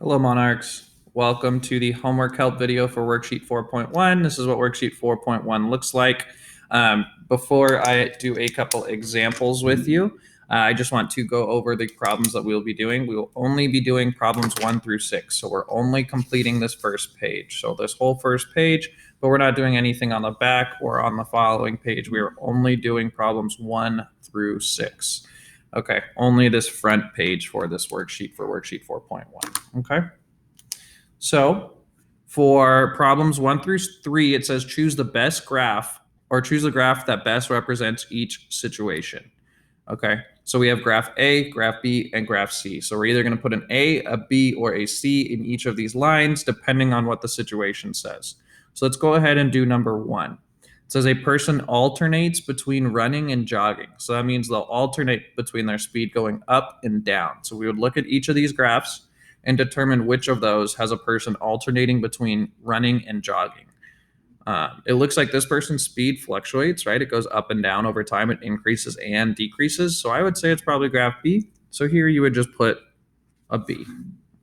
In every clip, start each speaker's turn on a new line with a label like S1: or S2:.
S1: Hello, Monarchs. Welcome to the homework help video for Worksheet 4.1. This is what Worksheet 4.1 looks like. Before I do a couple examples with you, I just want to go over the problems that we'll be doing. We will only be doing problems 1 through 6. So we're only completing this first page. So this whole first page, but we're not doing anything on the back or on the following page. We are only doing problems 1 through 6. Okay, only this front page for this worksheet for Worksheet 4.1. Okay. So for problems 1 through 3, it says choose the best graph or choose a graph that best represents each situation. Okay. So we have graph A, graph B, and graph C. So we're either going to put an A, a B, or a C in each of these lines, depending on what the situation says. So let's go ahead and do number 1. It says a person alternates between running and jogging. So that means they'll alternate between their speed going up and down. So we would look at each of these graphs and determine which of those has a person alternating between running and jogging. It looks like this person's speed fluctuates, right? It goes up and down over time. It increases and decreases. So I would say it's probably graph B. So here you would just put a B.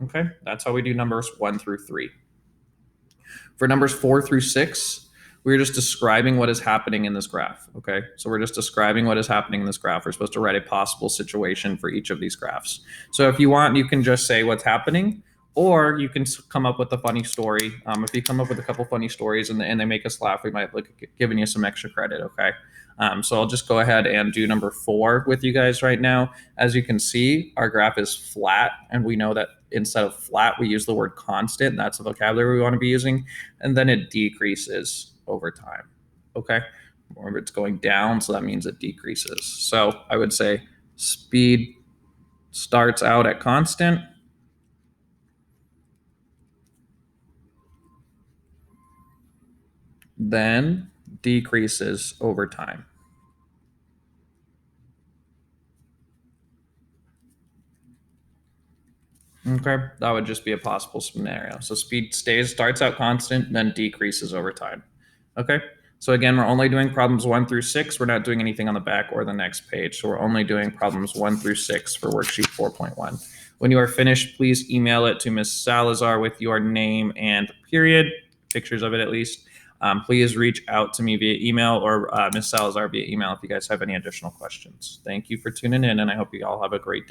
S1: Okay, that's how we do numbers 1 through 3. For numbers 4 through 6, we're just describing what is happening in this graph. Okay, so we're just describing what is happening in this graph. We're supposed to write a possible situation for each of these graphs. So if you want, you can just say what's happening, or you can come up with a funny story. If you come up with a couple funny stories and they make us laugh, we might look at giving you some extra credit. Okay. So I'll just go ahead and do number 4 with you guys right now. As you can see, our graph is flat, and we know that instead of flat, we use the word constant. That's the vocabulary we want to be using. And then it decreases over time. Okay. Remember, it's going down, so that means it decreases. So I would say speed starts out at constant. Then decreases over time. Okay, that would just be a possible scenario. So speed starts out constant, then decreases over time. Okay, so again, we're only doing problems 1 through 6. We're not doing anything on the back or the next page. So we're only doing problems 1 through 6 for worksheet 4.1. When you are finished, please email it to Ms. Salazar with your name and period, pictures of it at least. Please reach out to me via email or Ms. Salazar via email if you guys have any additional questions. Thank you for tuning in, and I hope you all have a great day.